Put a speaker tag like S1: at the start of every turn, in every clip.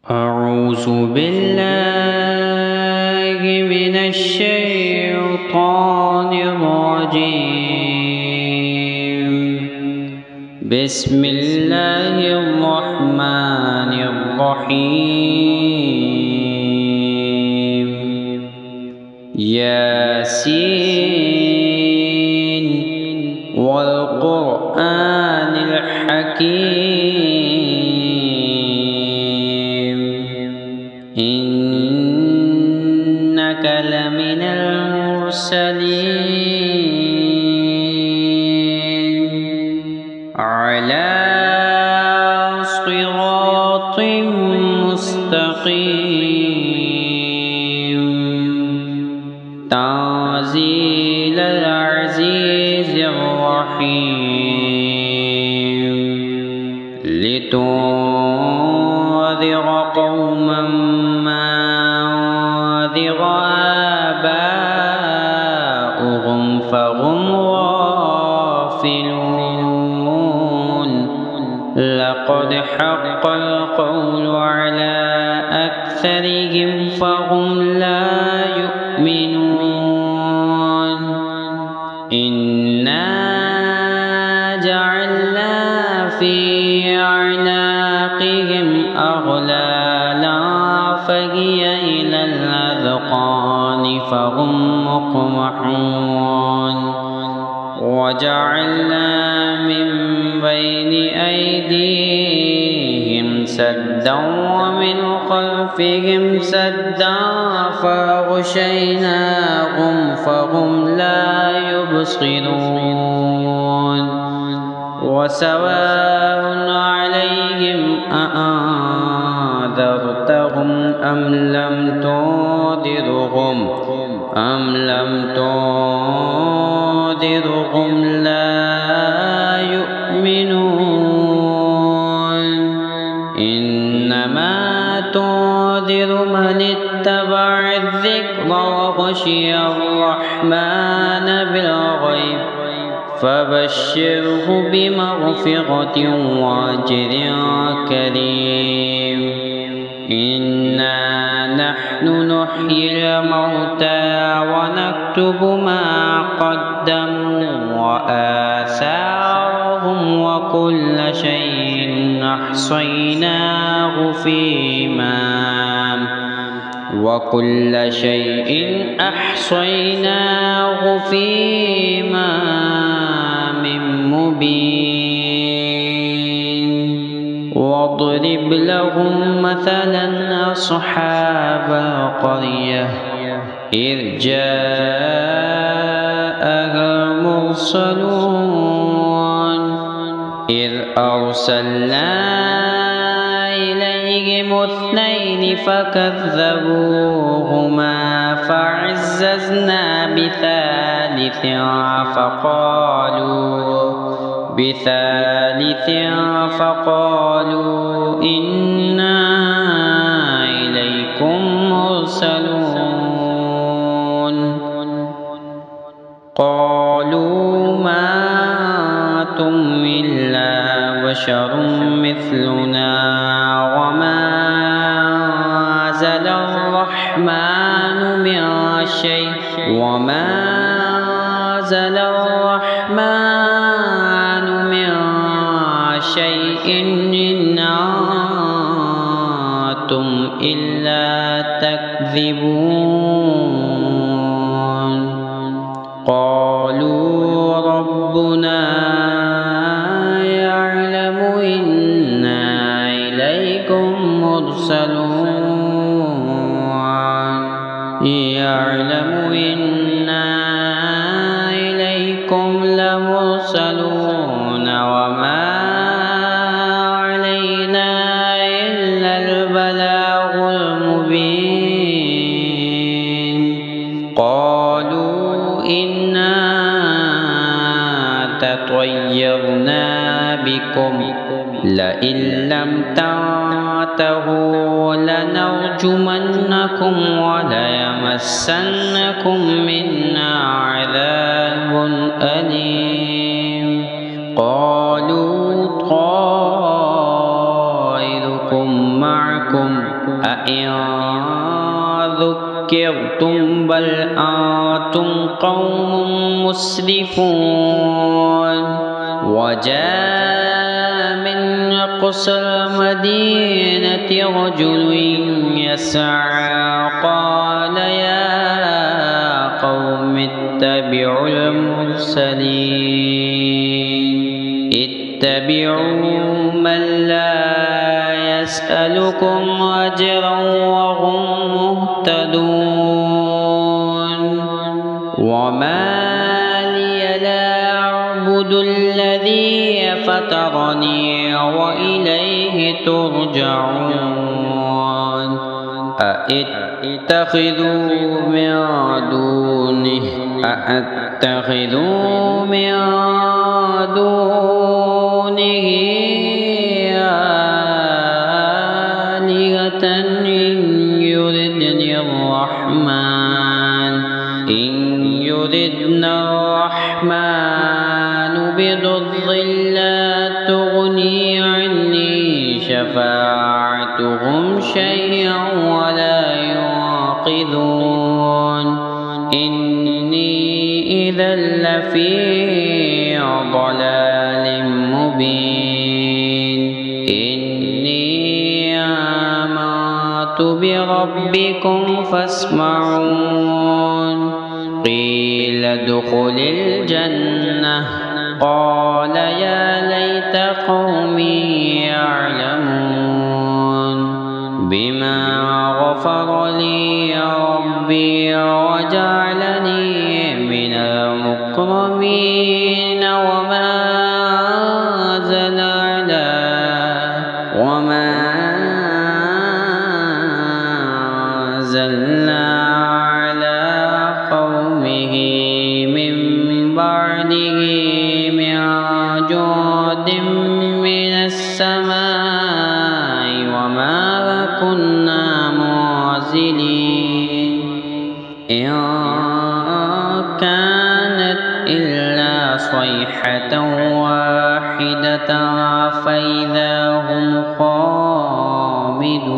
S1: أعوذ بالله من الشيطان الرجيم. بسم الله الرحمن الرحيم. ياسين والقرآن الحكيم إنك لمن المرسلين على صراط مستقيم تنزيل العزيز الرحيم لتنذر قوما ما أنذر آباؤهم فهم غافلون. لقد حق القول على أكثرهم فهم لا يؤمنون. إنا جعلنا في أعناقهم أغلالا فهي إلى الأذقان فهم مقمحون. وجعلنا من بين أيديهم سدا ومن خلفهم سدا فأغشيناهم فهم لا يبصرون. وسواء عليهم أأنذرتهم أم لم تنذرهم لا يؤمنون. إنما تنذر من اتبع الذكر وخشي الرحمن بالغيب فبشره بمغفرة وأجر كريم. إنا نحن نحيي الموتى ونكتب ما قدموا وآثارهم وكل شيء أحصيناه في إمام مبين. واضرب لهم مثلا أصحاب القرية إذ جاءها المرسلون إذ أرسلنا إليهم اثنين فكذبوهما فعززنا بثالث فقالوا إنا إليكم مرسلون. قالوا ما أنتم إلا بشر مثلنا وما أنزل الرحمن من شيء إن أنتم إلا تكذبون. قالوا ربنا يعلم إنا إليكم لمرسلون وما علينا إلا البلاغ المبين. قالوا إنا تطيرنا بكم لئن لم تنتهوا لنرجمنكم وليمسنكم منا عذاب أليم. قالوا طائركم معكم معكم أئن ذكرتم بل أنتم قوم مسرفون وجاء من أقصى المدينة رجل يسعى قال يا قوم اتبعوا المرسلين اتبعوا من لا يسألكم أجرا وهم مهتدون وما لي لا أعبد الذي فطرني وإليه ترجعون أأتخذوا من دونه آلهة إن يردنا الرحمن بضر لا تغني عني شفاعتهم شيئا ولا ينقذون إني إذا لفي ضلال مبين إني آمنت بربكم فاسمعون قيل ادخل الجنة قال يا ليت قومي يعلمون بما غفر لي ربي وجعلني من المكرمين وما أنزلنا على قومه من بعده من جود من السماء وما كنا منزلين إن كانت إلا صيحة واحدة فإذا هم خامدون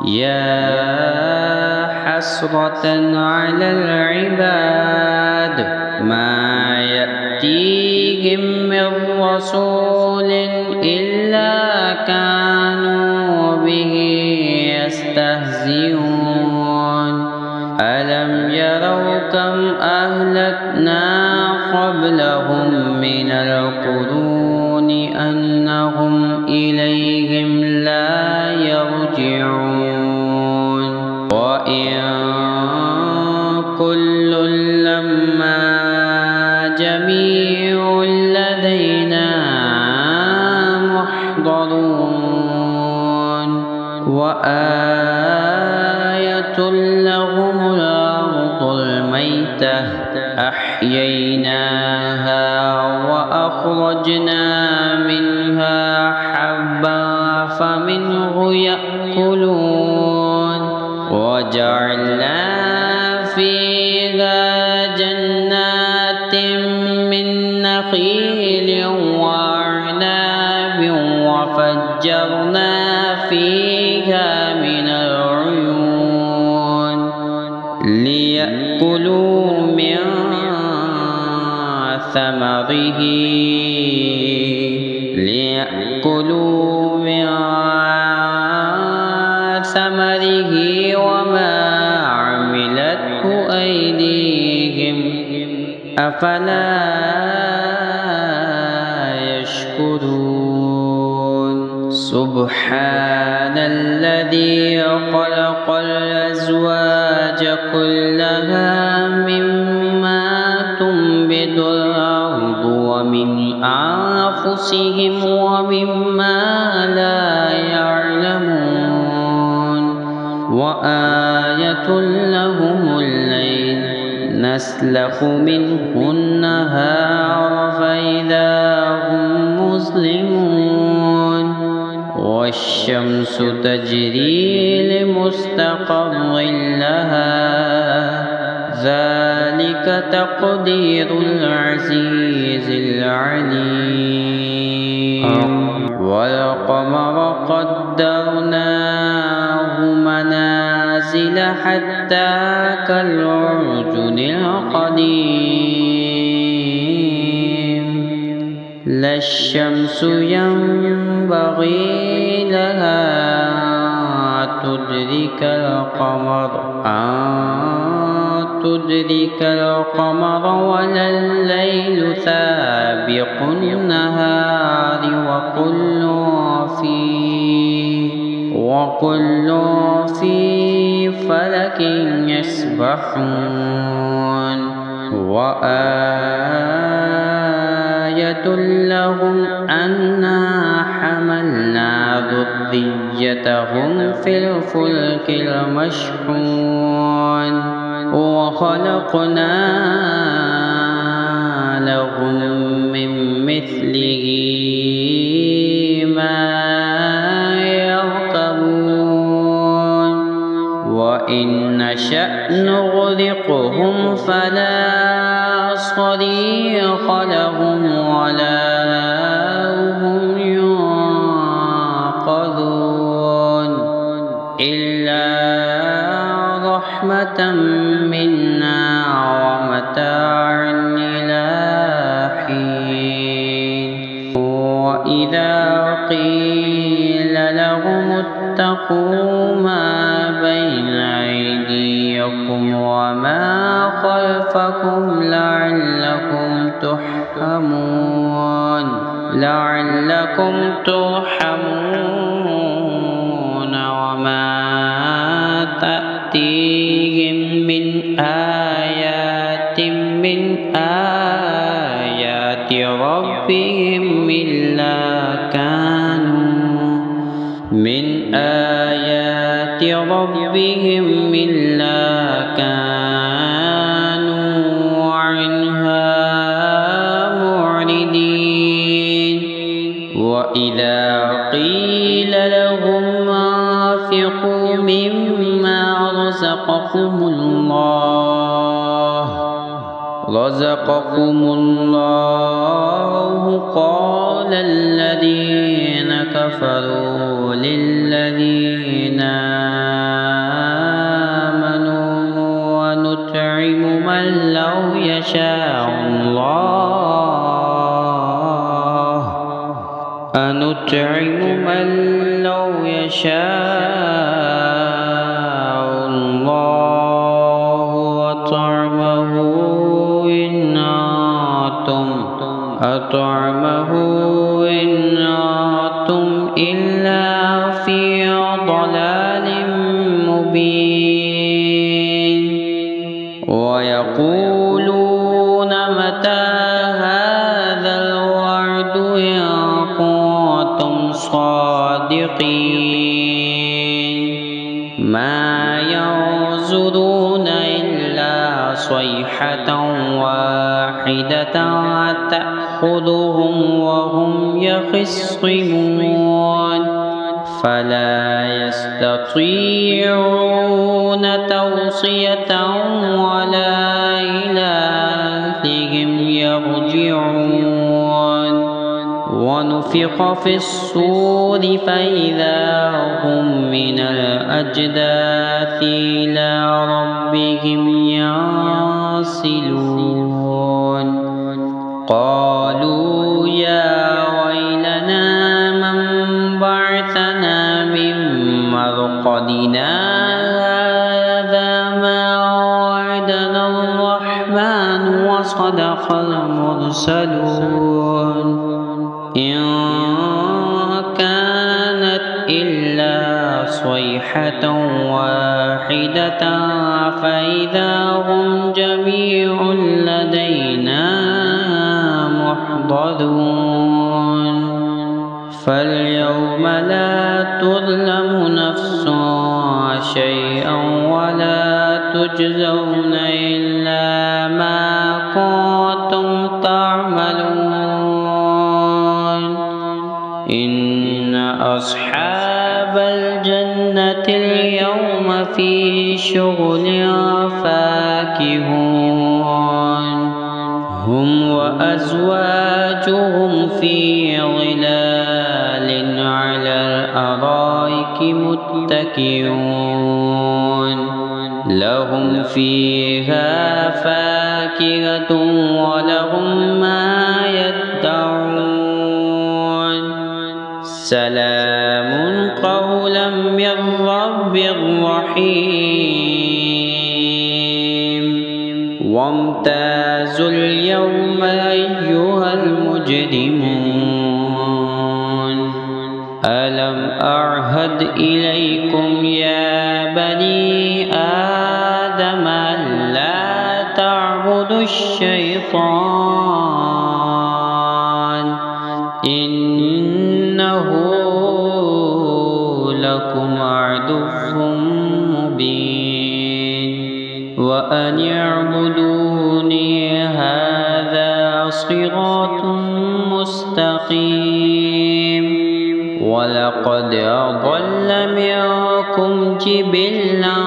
S1: يا حسرة على العباد ما يأتيهم من رسول إلا كانوا به يستهزئون ألم يروا كم أهلكنا قبلهم من القرون أنهم إليهم لا يرجعون وإن كل لما جميع لدينا محضرون وآية لهم الأرض الميتة أحييناها وأخرجنا منها حبا فمنه يأكلون وجعلنا فيها جنات من نخيل وأعناب وفجرنا فيها من العيون ليأكلوا من ثمره وما عملته أيديهم أفلا يشكرون سبحان الذي خلق الأزواج كلها مما تنبت الأرض ومن أنفسهم ومما لا يعلمون وآية لهم الليل نسلخ منه النهار فإذا هم مظلمون والشمس تجري لمستقر لها ذلك تقدير العزيز العليم والقمر قدرناه منازل حتى كالعرجون القديم لا الشمس ينبغي لها تدرك القمر ولا الليل سابق النهار وكل في فلك يسبحون وآية لهم أنا حملنا ذريتهم في الفلك المشحون وخلقنا لهم من مثله ما يركبون وإن نشأ نغرقهم فلا صريخ لهم ولا هم ينقذون إلا رحمة منا ومتاعا إلى حين وإذا قيل لهم اتقوا ما بين أيديكم وما خلفكم لعلكم ترحمون وما تأتيهم من آيات ربهم إلا كانوا عنها معرضين وإذا قيل لهم أنفقوا مما رزقكم الله قال الذين كفروا للذين آمنوا ونطعم من لو يشاء الله وطعمه إن أنتم إلا في ضلال مبين ويقولون متى هذا الوعد إن كنتم صادقين ما ينظرون إلا صيحة واحدة تأخذهم وهم يخصمون فلا يستطيعون توصية ولا إلى أهلهم يرجعون ونفخ في الصور فإذا هم من الأجداث إلى ربهم ينسلون قالوا يا ويلنا من بعثنا من مرقدنا هذا ما وعدنا الرحمن وصدق المرسلون إن كانت إلا صيحة واحدة فإذا هم جميع لدينا محضرون فاليوم لا تظلم نفس شيئا ولا تجزون إلا ما كنتم تعملون إن أصحاب الجنة اليوم في شغل فاكهون هم وأزواجهم في ظلال الأرائك متكئون لهم فيها فاكهة ولهم ما يدعون سلام قولا من رب رحيم وامتازوا اليوم أيها المجرمون ألم أعهد إليكم يا بني آدم ألا تعبدوا الشيطان إنه لكم عدو مبين وأن اعبدوني هذا صراط مستقيم ولقد أضل منكم جبلا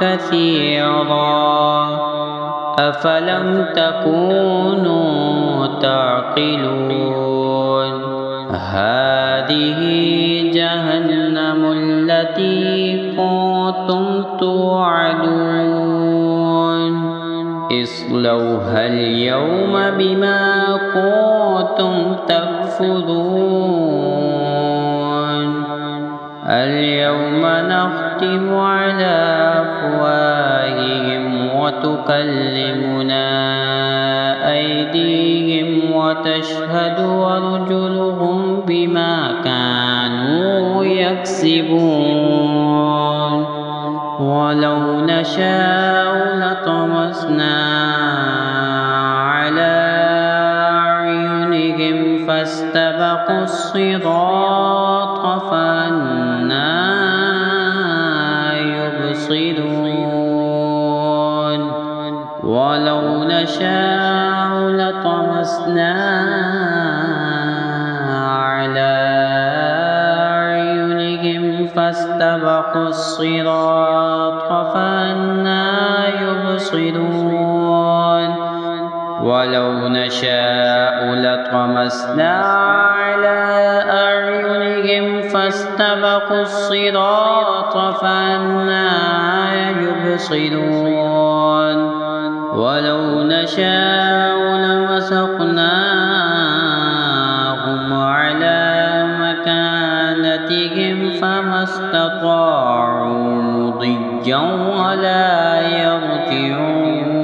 S1: كثيرا أفلم تكونوا تعقلون هذه جهنم التي كنتم توعدون اصلوها اليوم بما كنتم تكفرون اليوم نختم على أفواههم وتكلمنا أيديهم وتشهد أرجلهم بما كانوا يكسبون ولو نشاء لطمسنا على أعينهم فاستبقوا الصراط فأنى يبصرون ولو نشاء لطمسنا على أعينهم فاستبقوا الصراط فأنى يبصرون ولو نشاء لطمسنا على أعينهم فاستبقوا الصراط فأنى يبصرون ولو نشاء لمسخناهم على مكانتهم فما استطاعوا مضيا ولا يرجعون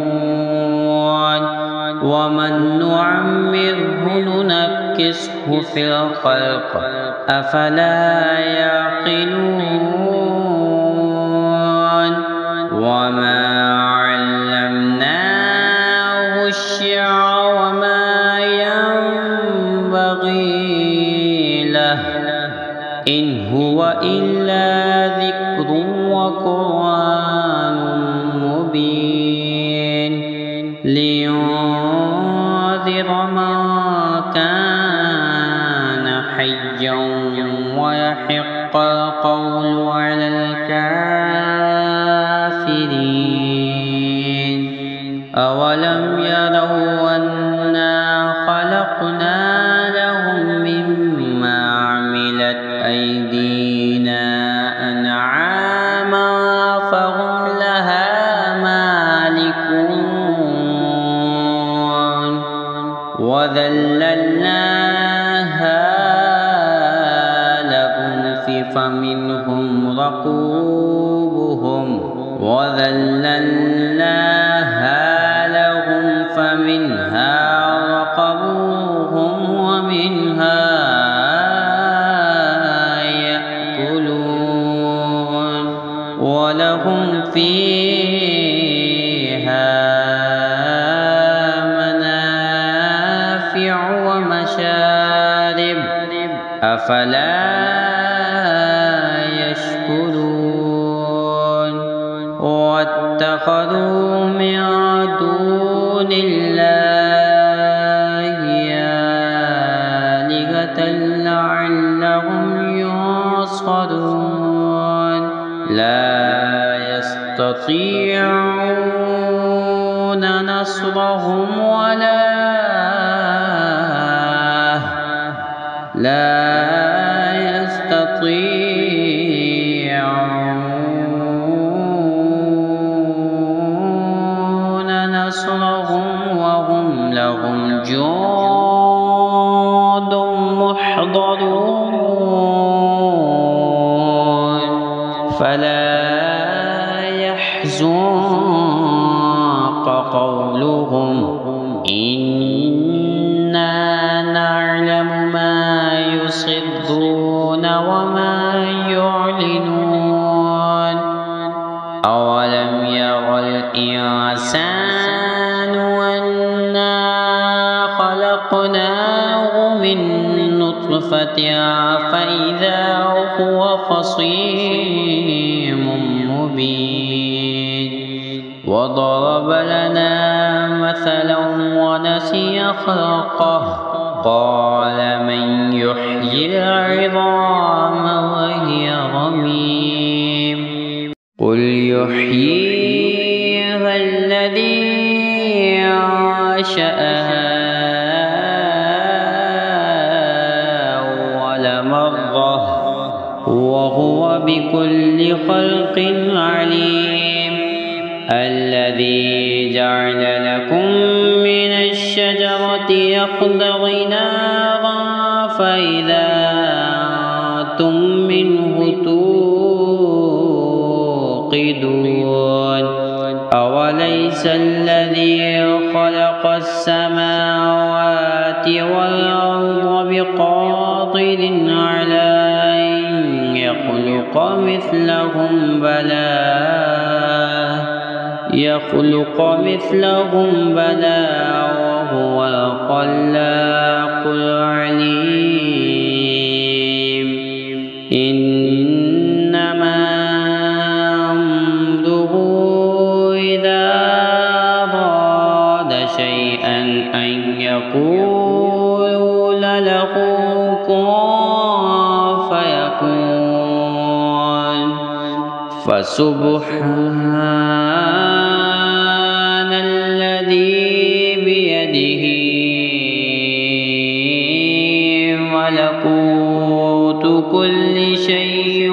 S1: ومن نعمره ننكسه في الخلق أفلا يعقلون وما علمناه الشعر وما ينبغي له إن هو إلا ذكر وقرآن مبين لينذر من كان حيا ويحق القول على الكافرين أولم يروا أنا خلقنا لهم مما عملت أيدينا أنعاما فهم لها مالكون وذللناها لهم فمنهم ركوبهم وذللناها لهم فمنها ركبوهم ومنها يأكلون ولهم فيها منافع ومشارب أفلا يشكرون واتخذوا من دون الله آلهة لعلهم ينصرون لا يستطيعون نصرهم ولا يستطيعون فلا يحزنك قولهم إنا نعلم ما يسرون وما يعلنون أولم ير الإنسان أنا خلقناه من نطفة فإذا هو خصيم مبين وضرب لنا مثلا ونسي خلقه قال من يحيي العظام وهي رميم قل يحييها الذي أنشأها أول مرة وهو بكل خلق عليم الذي جعل لكم من الشجرة الأخضر نارا فإذا أنتم منه توقدون أوليس الذي خلق السماوات والأرض بقادر على أن يخلق مثلهم بلى وهو الخلاق العليم إنما أمره إذا أراد شيئا أن يقول له كن فيكون فسبحان الذي بيده ملكوت كل شيء